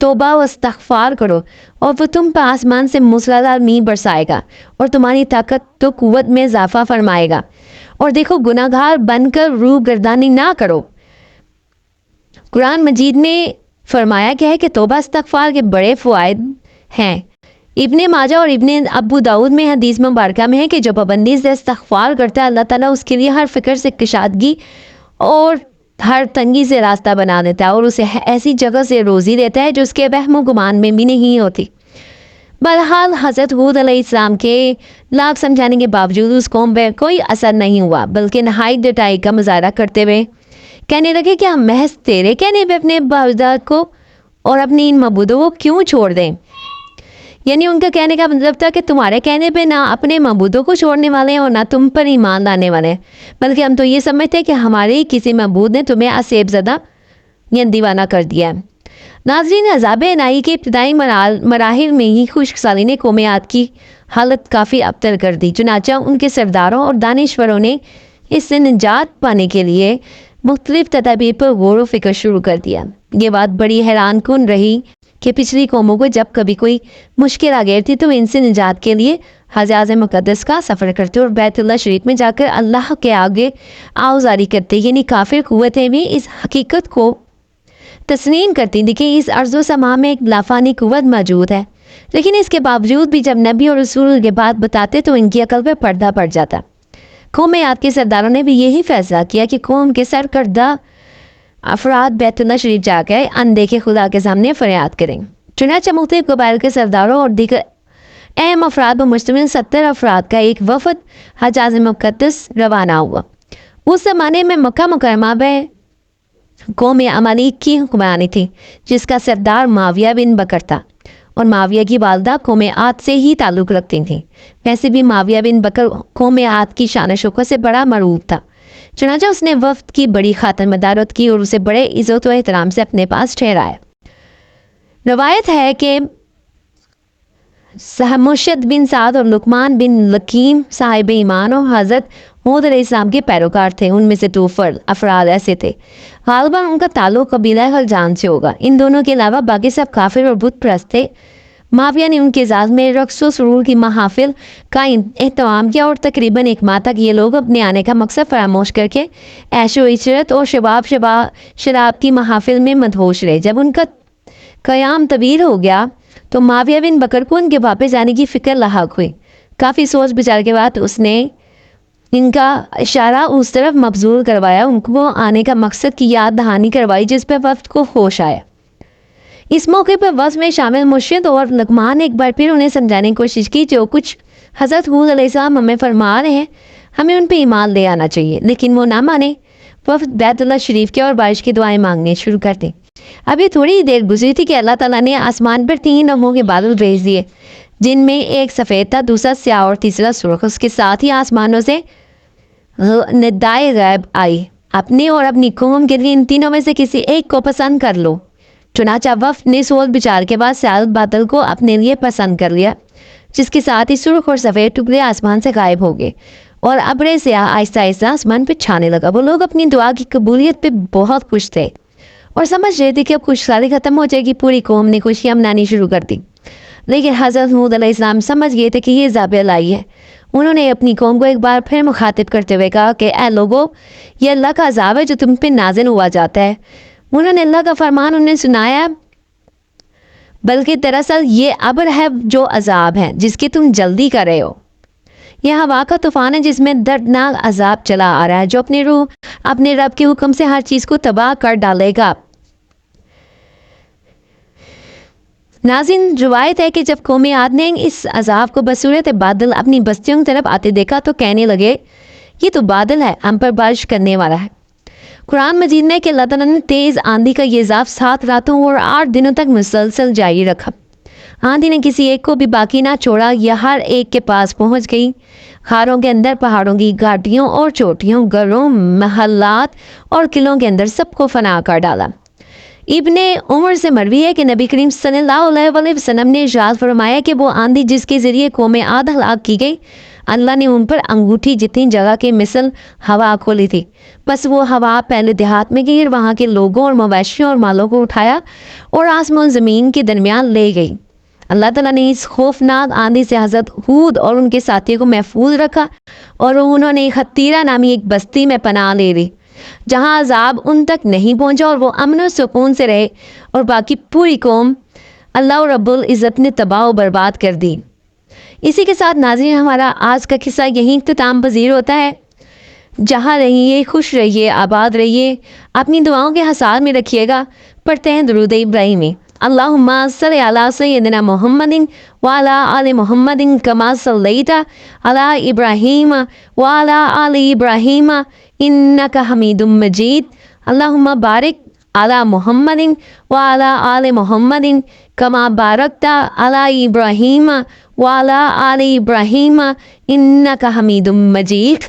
توبہ و استغفار کرو اور وہ تم پر آسمان سے موسلادھار میںہ برسائے گا اور تمہاری طاقت و قوت میں اضافہ فرمائے گا۔ اور دیکھو گناہ گار بن کر روح گردانی نہ کرو۔ قرآن مجید میں فرمایا گیا ہے کہ توبہ استغفار کے بڑے فوائد ہیں۔ ابن ماجہ اور ابن ابو داؤد میں حدیث مبارکہ میں ہے کہ جو پابندی سے استغفار کرتا ہے اللہ تعالیٰ اس کے لیے ہر فکر سے کشادگی اور ہر تنگی سے راستہ بنا دیتا ہے اور اسے ایسی جگہ سے روزی دیتا ہے جو اس کے وہم و گمان میں بھی نہیں ہوتی۔ بہرحال حضرت ہود علیہ السلام کے لاکھ سمجھانے کے باوجود اس قوم پہ کوئی اثر نہیں ہوا، بلکہ نہایت ڈٹائی کا مظاہرہ کرتے ہوئے کہنے لگے کہ ہم محض تیرے کہنے پہ اپنے باوجات کو اور اپنی ان معبودوں کو کیوں چھوڑ دیں؟ یعنی ان کا کہنے کا مطلب تھا کہ تمہارے کہنے پہ نہ اپنے معبودوں کو چھوڑنے والے ہیں اور نہ تم پر ایمان لانے والے ہیں، بلکہ ہم تو یہ سمجھتے ہیں کہ ہمارے کسی معبود نے تمہیں عصیب زدہ یا دیوانہ کر دیا ہے۔ ناظرین، عذاب الہی کے ابتدائی مراحل میں ہی خشک سالی نے قوم عاد کی حالت کافی ابتر کر دی، چنانچہ ان کے سرداروں اور دانشوروں نے اس سے نجات پانے کے لیے مختلف تدابیر پر غور و فکر شروع کر دیا۔ یہ بات بڑی حیران کن رہی کہ پچھلی قوموں کو جب کبھی کوئی مشکل آ گئی تھی تو ان سے نجات کے لیے حجاز مقدس کا سفر کرتے اور بیت اللہ شریف میں جا کر اللہ کے آگے آوزاری کرتے، یعنی کافر قوتیں بھی اس حقیقت کو تسلیم کرتی تھی کہ اس ارض و سما میں ایک لافانی قوت موجود ہے، لیکن اس کے باوجود بھی جب نبی اور رسول کے بات بتاتے تو ان کی عقل پہ پردہ پڑ جاتا۔ قوم عاد کے سرداروں نے بھی یہی فیصلہ کیا کہ قوم کے سرکردہ افراد بیت اللہ شریف جا کے اندیکھے خدا کے سامنے فریاد کریں۔ چنانچہ مختلف قبائل کے سرداروں اور دیگر اہم افراد پر مشتمل 70 افراد کا ایک وفد حجاز مقدس روانہ ہوا۔ اس زمانے میں مکہ مکرمہ میں قوم عمالیق کی حکمرانی تھی، جس کا سردار معاویہ بن بکر تھا، اور معاویہ کی والدہ قوم عاد سے ہی تعلق رکھتی تھیں۔ ویسے بھی معاویہ بن بکر قوم عاد کی شان و شوکت سے بڑا مرعوب تھا، چنانچہ اس نے وفد کی بڑی خاطر مدارت کی اور اسے بڑے عزت و احترام سے اپنے پاس ٹھہرایا۔ روایت ہے کہ مرشد بن سعد اور لقمان بن لکیم صاحب ایمان اور حضرت ہود علیہ السلام کے پیروکار تھے۔ ان میں سے 2 افراد ایسے تھے، غالباً ان کا تعلق قبیلہ خلجان سے ہوگا۔ ان دونوں کے علاوہ باقی سب کافر اور بت پرست تھے۔ معاویہ نے ان کے اعزاز میں رقص و سرور کی محافل کا اہتمام کیا اور تقریباً 1 ماہ تک یہ لوگ اپنے آنے کا مقصد فراموش کر کے عیش و عشرت اور شراب کی محافل میں مدہوش رہے۔ جب ان کا قیام طویل ہو گیا تو معاویہ بن بکر کو ان کے واپس جانے کی فکر لاحق ہوئی۔ کافی سوچ بچار کے بعد اس نے ان کا اشارہ اس طرف مبذول کروایا، ان کو آنے کا مقصد کی یاد دہانی کروائی، جس پہ وفد کو ہوش آیا۔ اس موقع پر وفد میں شامل مرشد اور لقمان ایک بار پھر انہیں سمجھانے کی کوشش کی جو کچھ حضرت ہود علیہ السلام ہمیں فرما رہے ہیں ہمیں ان پہ ایمان لے آنا چاہیے، لیکن وہ نہ مانے۔ وفد بیت اللہ شریف کے اور بارش کی دعائیں مانگنے شروع کر دیں۔ ابھی تھوڑی دیر گزری تھی کہ اللہ تعالیٰ نے آسمان پر 3 رنگوں کے بادل بھیج دیے، جن میں ایک سفید تھا، دوسرا سیاہ اور تیسرا سرخ۔ اس کے ساتھ ہی آسمانوں سے ندائے غیب آئی، اپنے اور اپنی قوم کے لیے ان تینوں میں سے کسی ایک کو پسند کر لو۔ چنانچہ وفد نے سوچ بچار کے بعد سیاہ بادل کو اپنے لیے پسند کر لیا، جس کے ساتھ ہی سرخ اور سفید ٹکڑے آسمان سے غائب ہو گئے اور ابر سیاہ آہستہ آہستہ آسمان پہ چھانے لگا۔ وہ لوگ اپنی دعا کی قبولیت پہ بہت خوش تھے اور سمجھ رہے تھے کہ اب خوشحالی ختم ہو جائے گی۔ پوری قوم نے خوشیاں منانی شروع کر دی، لیکن حضرت ہود علیہ السلام سمجھ گئے تھے کہ یہ عذاب الہی ہے۔ انہوں نے اپنی قوم کو ایک بار پھر مخاطب کرتے ہوئے کہا کہ اے لوگو، یہ اللہ کا عذاب ہے جو تم پہ نازل ہوا جاتا ہے۔ انہوں نے اللہ کا فرمان انہیں سنایا، بلکہ دراصل یہ ابر ہے جو عذاب ہے جس کی تم جلدی کر رہے ہو۔ یہ ہوا کا طوفان ہے جس میں دردناک عذاب چلا آ رہا ہے، جو اپنی روح اپنے رب کے حکم سے ہر چیز کو تباہ کر ڈالے گا۔ ناظرین، روایت ہے کہ جب قوم عاد نے اس عذاب کو بصورت بادل اپنی بستیوں کی طرف آتے دیکھا تو کہنے لگے یہ تو بادل ہے، ہم پر بارش کرنے والا ہے۔ قرآن مجید میں کہ اللہ تعالیٰ نے تیز آندھی کا یہ عذاب 7 راتوں اور 8 دنوں تک مسلسل جاری رکھا۔ آندھی نے کسی ایک کو بھی باقی نہ چھوڑا، یہ ہر ایک کے پاس پہنچ گئی۔ خاروں کے اندر، پہاڑوں کی گھاٹیوں اور چوٹیوں، گھروں، محلات اور قلعوں کے اندر سب کو فنا کر ڈالا۔ ابن عمر سے مروی ہے کہ نبی کریم صلی اللہ علیہ وسلم نے ارشاد فرمایا کہ وہ آندھی جس کے ذریعے قوم عاد ہلاک کی گئی، اللہ نے ان پر انگوٹھی جتنی جگہ کے مثل ہوا کھولی تھی، بس وہ ہوا پہلے دیہات میں گئی اور وہاں کے لوگوں اور مویشیوں اور مالوں کو اٹھایا اور آسمان و زمین کے درمیان لے گئی۔ اللہ تعالیٰ نے اس خوفناک آندھی سے حضرت ہود اور ان کے ساتھیوں کو محفوظ رکھا اور انہوں نے خطیرہ نامی ایک بستی میں پناہ لے لی جہاں عذاب ان تک نہیں پہنچا اور وہ امن و سکون سے رہے، اور باقی پوری قوم اللہ رب العزت نے تباہ و برباد کر دی۔ اسی کے ساتھ ناظرین ہمارا آج کا قصہ یہیں اختتام پذیر ہوتا ہے۔ جہاں رہیے خوش رہیے، آباد رہیے، اپنی دعاؤں کے حساب میں رکھیے گا۔ پڑھتے ہیں درود ابراہیمی۔ اللہم صلی علی سیدنا محمد وعلی آل محمد کما صلیت علی ابراہیم وعلی آل ابراہیم انک حمید مجید۔ اللہم بارک علی محمد وعلی آل محمد کما بارکت علی ابراہیم وعلی آل ابراہیم انک حمید مجید۔